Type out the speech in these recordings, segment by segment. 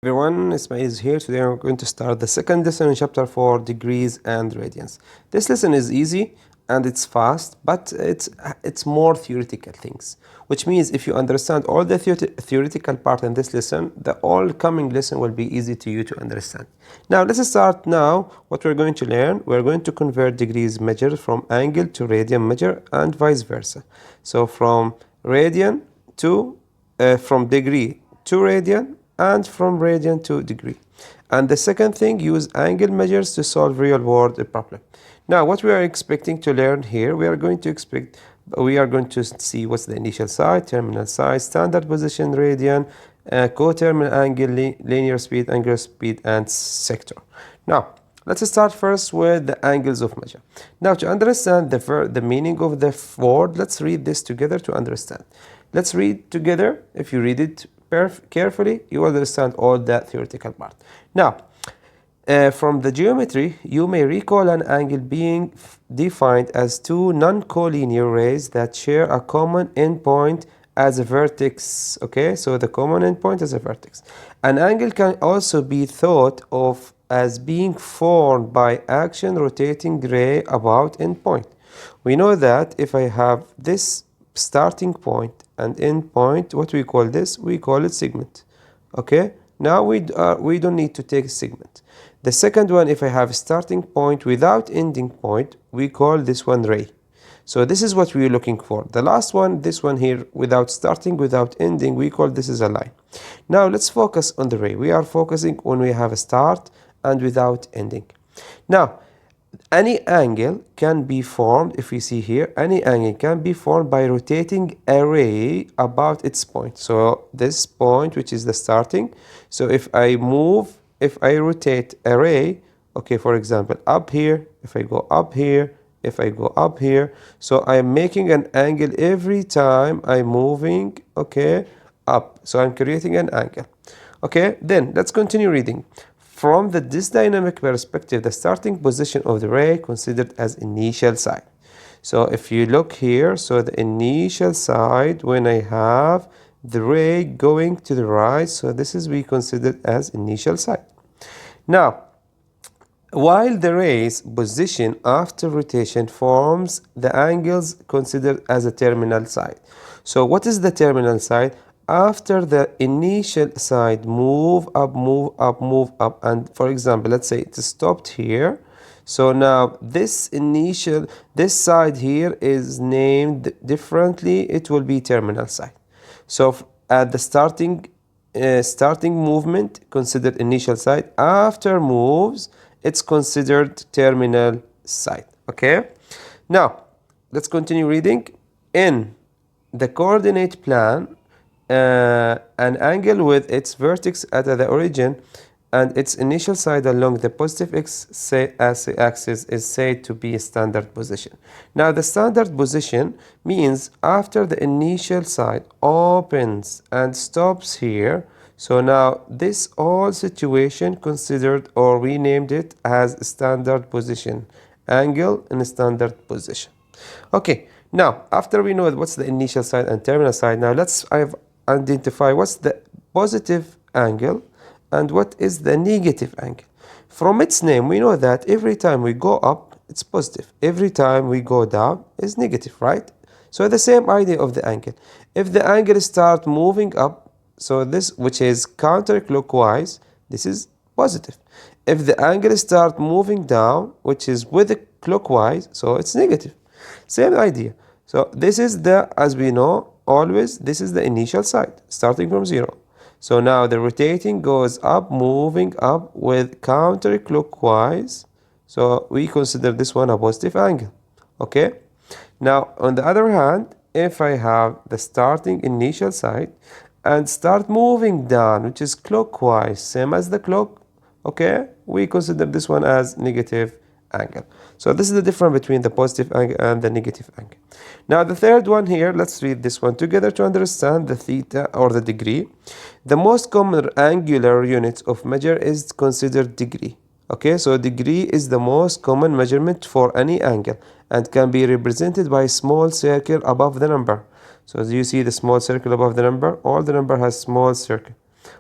Everyone, Ismail is here. Today we're going to start the second lesson in chapter 4, degrees and radians. This lesson is easy and it's fast, but it's more theoretical things, which means if you understand all the theoretical part in this lesson, the all coming lesson will be easy to you to understand. Now let's start now. What we're going to learn, we're going to convert degrees measured from angle to radian measure and vice versa. So from radian to from degree to radian and from radian to degree. And the second thing, use angle measures to solve real world problem. Now what we are expecting to learn here, we are going to see what's the initial side, terminal side, standard position, radian, coterminal angle, linear speed, angular speed, and sector. Now let's start first with the angles of measure. Now to understand the meaning of the word, let's read this together to understand. Let's read together. If you read it carefully, you will understand all that theoretical part. Now, from the geometry, you may recall an angle being defined as two non-collinear rays that share a common endpoint as a vertex. Okay, so the common endpoint is a vertex. An angle can also be thought of as being formed by action rotating ray about endpoint. We know that if I have this starting point and end point, what we call this? We call it segment. Okay, now we don't need to take segment. The second one, if I have starting point without ending point, we call this one ray. So this is what we're looking for. The last one, this one here, without starting, without ending, we call this is a line. Now let's focus on the ray. We are focusing when we have a start and without ending. Now any angle can be formed, if we see here, any angle can be formed by rotating a ray about its point. So this point, which is the starting, so if I rotate a ray, okay, for example, up here, if I go up here, if I go up here, so I am making an angle every time I'm moving, okay, up. So I'm creating an angle. Okay, then let's continue reading. From this dynamic perspective, the starting position of the ray considered as initial side. So if you look here, so the initial side, when I have the ray going to the right, so this is we considered as initial side. Now, while the ray's position after rotation forms the angles considered as a terminal side. So what is the terminal side? After the initial side, move up, move up, move up, and for example, let's say it stopped here. So now this side here is named differently. It will be terminal side. So at the starting movement, considered initial side. After moves, it's considered terminal side. Okay. Now let's continue reading. In the coordinate plane, an angle with its vertex at the origin and its initial side along the positive x-axis is said to be a standard position. Now the standard position means after the initial side opens and stops here. So now this whole situation considered, or we named it as standard position, angle in standard position. Okay, now after we know what's the initial side and terminal side, now let's identify what's the positive angle and what is the negative angle. From its name, we know that every time we go up, it's positive. Every time we go down, it's negative, right? So the same idea of the angle. If the angle start moving up, so this, which is counterclockwise, this is positive. If the angle start moving down, which is with the clockwise, so it's negative. Same idea. So this is the, as we know, always this is the initial side starting from 0. So now the rotating goes up, moving up with counterclockwise. So we consider this one a positive angle. Okay. Now on the other hand, if I have the starting initial side and start moving down, which is clockwise, same as the clock, okay, we consider this one as negative angle. So this is the difference between the positive angle and the negative angle. Now the third one here, let's read this one together to understand the theta or the degree. The most common angular unit of measure is considered degree. Okay, so degree is the most common measurement for any angle and can be represented by a small circle above the number. So as you see the small circle above the number, all the number has small circle.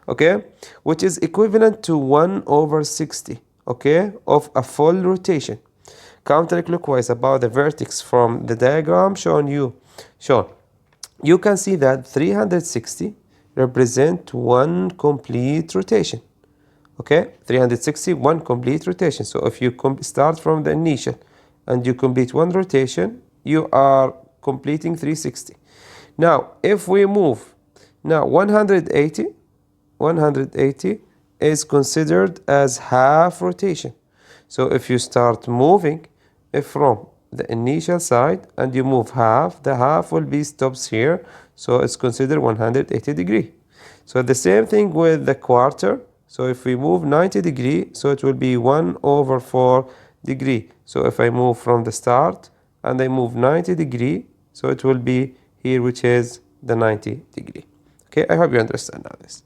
okay, which is equivalent to 1 over 60, okay, of a full rotation counterclockwise about the vertex from the diagram shown. You can see that 360 represent one complete rotation. Okay, 360, one complete rotation. So if you start from the initial and you complete one rotation, you are completing 360. Now, if we move, now 180 is considered as half rotation. So if you start moving from the initial side and you move half, the half will be stops here. So it's considered 180 degree. So the same thing with the quarter. So if we move 90 degree, so it will be 1 over 4 degree. So if I move from the start and I move 90 degree, so it will be here, which is the 90 degree. Okay, I hope you understand now this.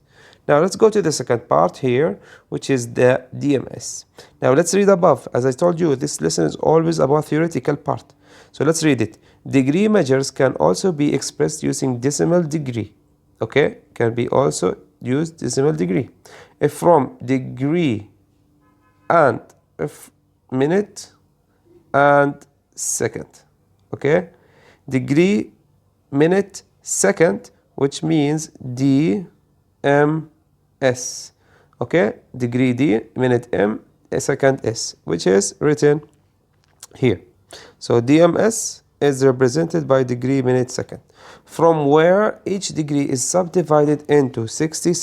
Now let's go to the second part here, which is the DMS. Now let's read above. As I told you, this lesson is always about theoretical part. So let's read it. Degree measures can also be expressed using decimal degree. Okay, can be also used decimal degree. If from degree and if minute and second. Okay, degree, minute, second, which means DMS. Okay, degree D, minute M, a second S, which is written here. So DMS is represented by degree, minute, second, from where each degree is subdivided into 60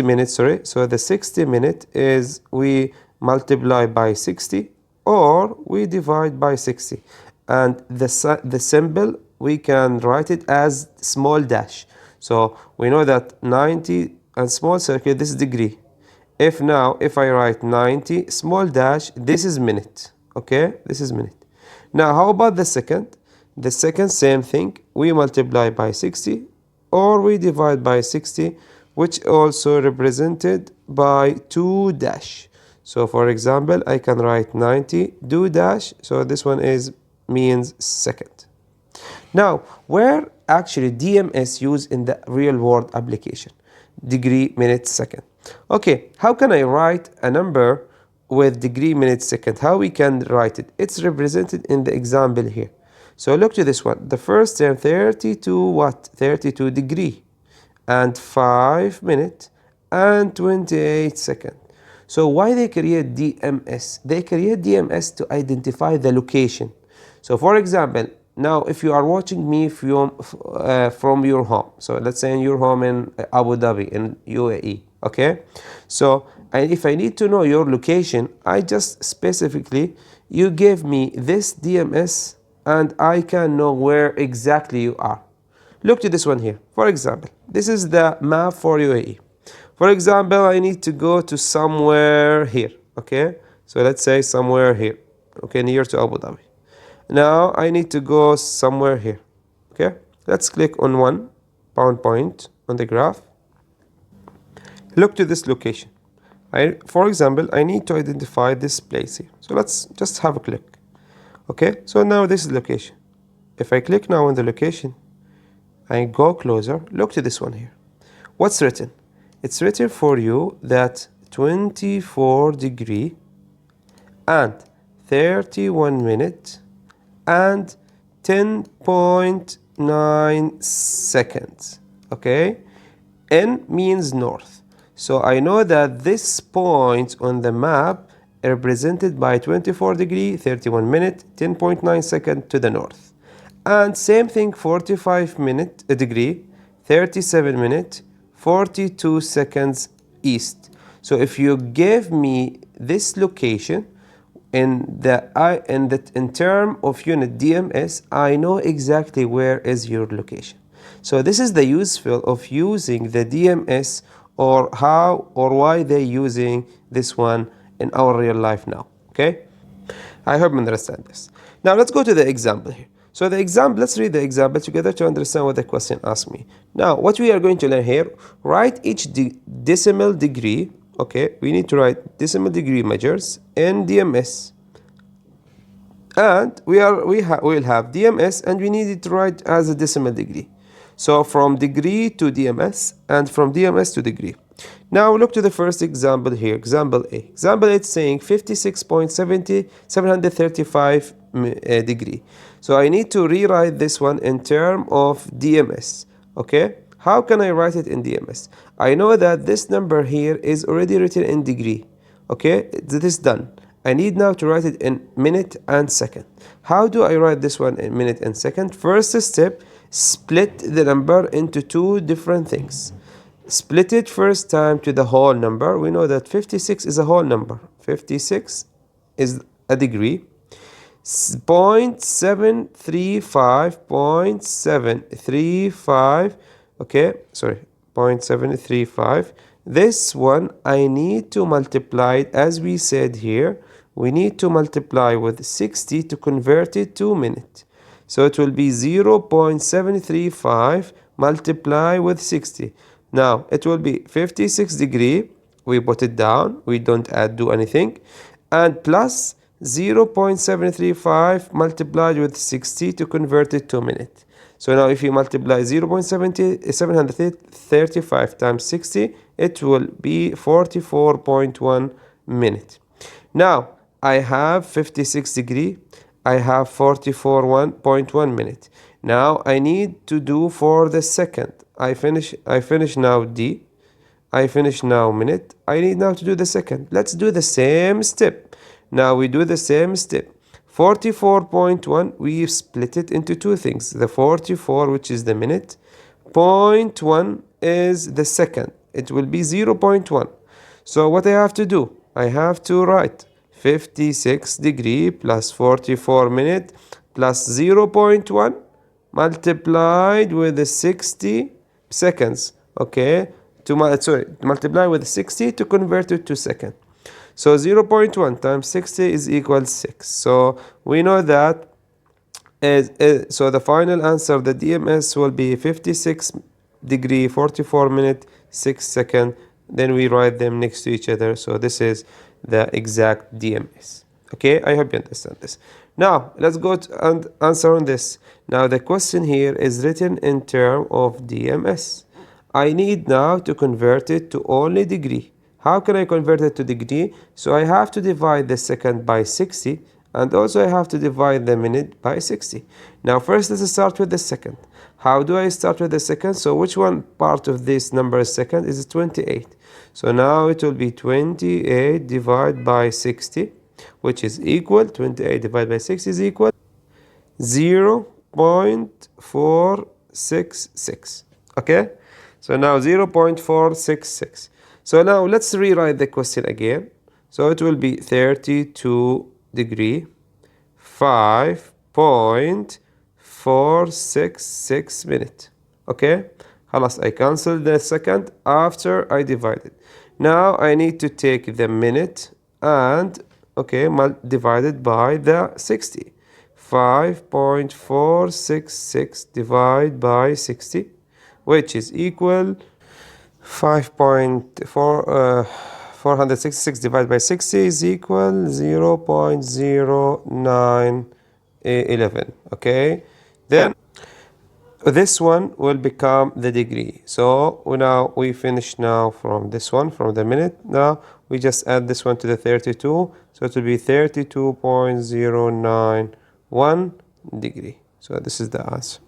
minutes, sorry. So the 60 minute is we multiply by 60 or we divide by 60, and the symbol we can write it as small dash. So we know that 90 and small circle, this is degree. If I write 90 small dash, this is minute. Okay, this is minute. Now how about the second? The second, same thing, we multiply by 60 or we divide by 60, which also represented by 2 dash. So for example, I can write 90 2 dash, so this one means second. Now, where actually DMS used in the real world application? Degree, minute, second. Okay, how can I write a number with degree, minute, second? How we can write it? It's represented in the example here. So look to this one. The first term, 32 what? 32 degree and 5 minute and 28 second. So why they create DMS? They create DMS to identify the location. So for example, now if you are watching me from your home, so let's say in your home in Abu Dhabi in UAE, okay? So if I need to know your location, I just specifically, you give me this DMS and I can know where exactly you are. Look to this one here. For example, this is the map for UAE. For example, I need to go to somewhere here, okay? So let's say somewhere here, okay, near to Abu Dhabi. Now I need to go somewhere here, okay? Let's click on one point on the graph. Look to this location. For example, I need to identify this place here. So let's just have a click. Okay, so now this is location. If I click now on the location, I go closer, look to this one here. What's written? It's written for you that 24 degree and 31 minute and 10.9 seconds. Okay, N means north. So I know that this point on the map represented by 24 degree, 31 minute, 10.9 second to the north. And same thing, 45 minute degree, 37 minute, 42 seconds east. So if you give me this location in term of unit DMS, I know exactly where is your location. So this is the useful of using the DMS, or how or why they using this one in our real life now. Okay, I hope you understand this. Now let's go to the example here. So the example, let's read the example together to understand what the question asked me. Now what we are going to learn here, write each decimal degree. Okay, we need to write decimal degree measures in DMS, and we'll have DMS and we need it to write as a decimal degree. So from degree to DMS and from DMS to degree. Now look to the first example here, example A. Example A is saying 56.735 degree. So I need to rewrite this one in term of DMS. Okay, how can I write it in DMS? I know that this number here is already written in degree. Okay, this is done. I need now to write it in minute and second. How do I write this one in minute and second? First step, split the number into two different things. Split it first time to the whole number. We know that 56 is a whole number. 56 is a degree. 0.735, okay, sorry, 0.735. This one I need to multiply it, as we said here, we need to multiply with 60 to convert it to minute. So it will be 0.735 multiply with 60. Now it will be 56 degree. We put it down, we don't do anything, and plus 0.735 multiplied with 60 to convert it to minute. So now if you multiply 0.735 times 60, it will be 44.1 minute. Now I have 56 degree, I have 44.1 minute. Now I need to do for the second. I finish now D. I finish now minute. I need now to do the second. Let's do the same step. Now we do the same step. 44.1, we split it into two things. The 44, which is the minute, 0.1 is the second. It will be 0.1. So what I have to do? I have to write 56 degree plus 44 minute plus 0.1 multiplied with the 60 seconds. Okay, multiply with 60 to convert it to second. So 0.1 times 60 is equal 6. So we know that so the final answer, the DMS, will be 56 degree 44 minute 6 second. Then we write them next to each other. So this is the exact DMS. Okay, I hope you understand this. Now let's go and answer on this. Now the question here is written in term of DMS. I need now to convert it to only degree. How can I convert it to degree? So I have to divide the second by 60, and also I have to divide the minute by 60. Now first let's start with the second. How do I start with the second? So which one part of this number is second? Is 28. So now it will be 28 divided by 60, which is equal, 28 divided by 6 is equal 0.466. Okay, so now 0.466. So now let's rewrite the question again. So it will be 32 degree 5.466 minute. Okay, خلاص, I cancel the second after I divide it. Now I need to take the minute and divided by the 60. 5.466 divided by 60, which is equal 466 divided by 60 is equal 0.0911. Okay, then this one will become the degree. So now we finish now from this one, from the minute. Now we just add this one to the 32, so it will be 32.091 degree. So this is the answer.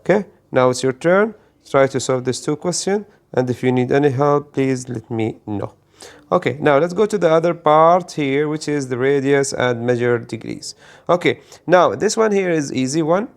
Okay, now it's your turn. Try to solve this two question, and if you need any help, please let me know. Okay, now let's go to the other part here, which is the radius and measured degrees. Okay, now this one here is easy one.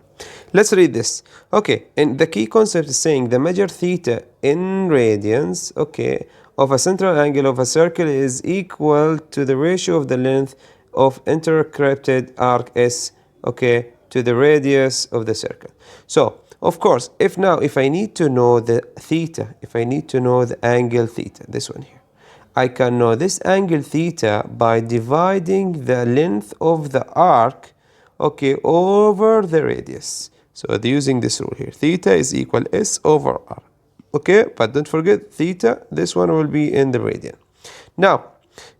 Let's read this. Okay, and the key concept is saying the measure theta in radians, okay, of a central angle of a circle is equal to the ratio of the length of interconnected arc S, okay, to the radius of the circle. So of course, if I need to know the theta, if I need to know the angle theta, this one here, I can know this angle theta by dividing the length of the arc, okay, over the radius. So using this rule here, theta is equal S over R. Okay, but don't forget theta, this one will be in the radian. Now,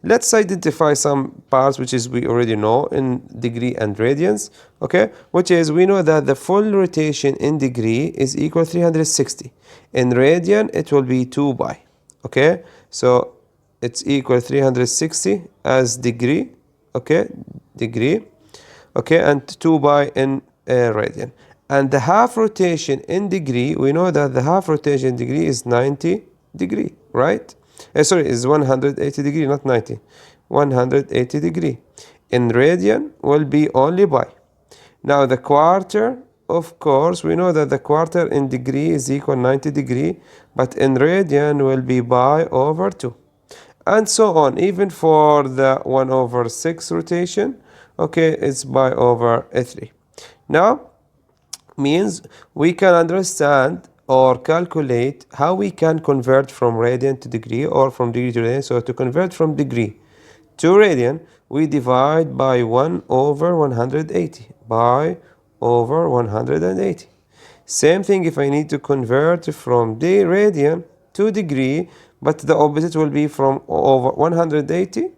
Let's identify some parts which is we already know in degree and radians, okay? Which is we know that the full rotation in degree is equal 360. In radian it will be 2 pi, okay? So it's equal 360 as degree, okay? Degree, okay, and 2 pi in radian. And the half rotation in degree, we know that the half rotation degree is 90 degree, right? Sorry, is 180 degree, not 90. 180 degree. In radian will be only pi. Now the quarter, of course, we know that the quarter in degree is equal 90 degree, but in radian will be pi over 2. And so on, even for the 1 over 6 rotation, okay, it's pi over 3. Now, means we can understand or calculate how we can convert from radian to degree or from degree to radian. So to convert from degree to radian, we divide by 1 over 180. By over 180. Same thing if I need to convert from the radian to degree, but the opposite will be from over 180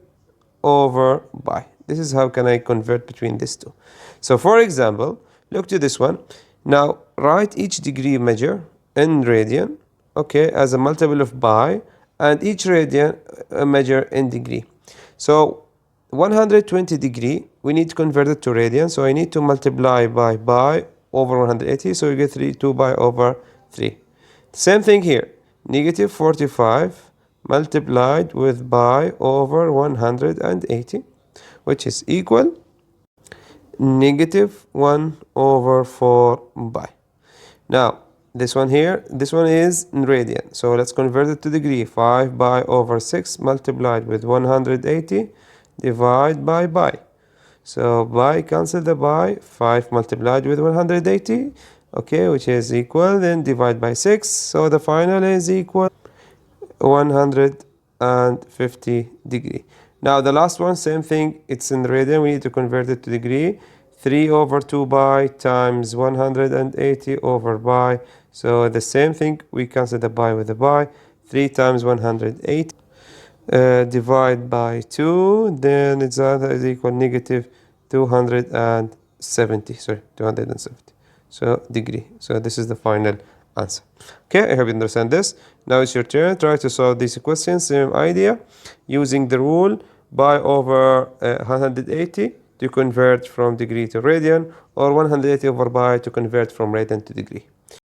over pi. This is how can I convert between these two. So for example, look to this one. Now write each degree measure in radian, okay, as a multiple of pi, and each radian measure in degree. So 120 degree, we need to convert it to radian, so I need to multiply by pi over 180, so you get 2 pi over 3. Same thing here, negative 45 multiplied with pi over 180, which is equal negative 1 over 4 pi. Now, this one here, this one is in radian. So let's convert it to degree. 5 pi over 6 multiplied with 180 divide by pi. So pi cancel the pi. 5 multiplied with 180, okay, which is equal, then divide by 6. So the final is equal 150 degree. Now the last one, same thing, it's in radian, we need to convert it to degree. 3 over 2 pi times 180 over pi. So the same thing, we cancel the pi with the pi. 3 times 180 divide by 2, then it's is equal negative 270. Sorry, 270. So degree. So this is the final answer. Okay, I hope you understand this. Now it's your turn. Try to solve these questions. Same idea, using the rule pi over 180 to convert from degree to radian, or 180 over pi to convert from radian to degree.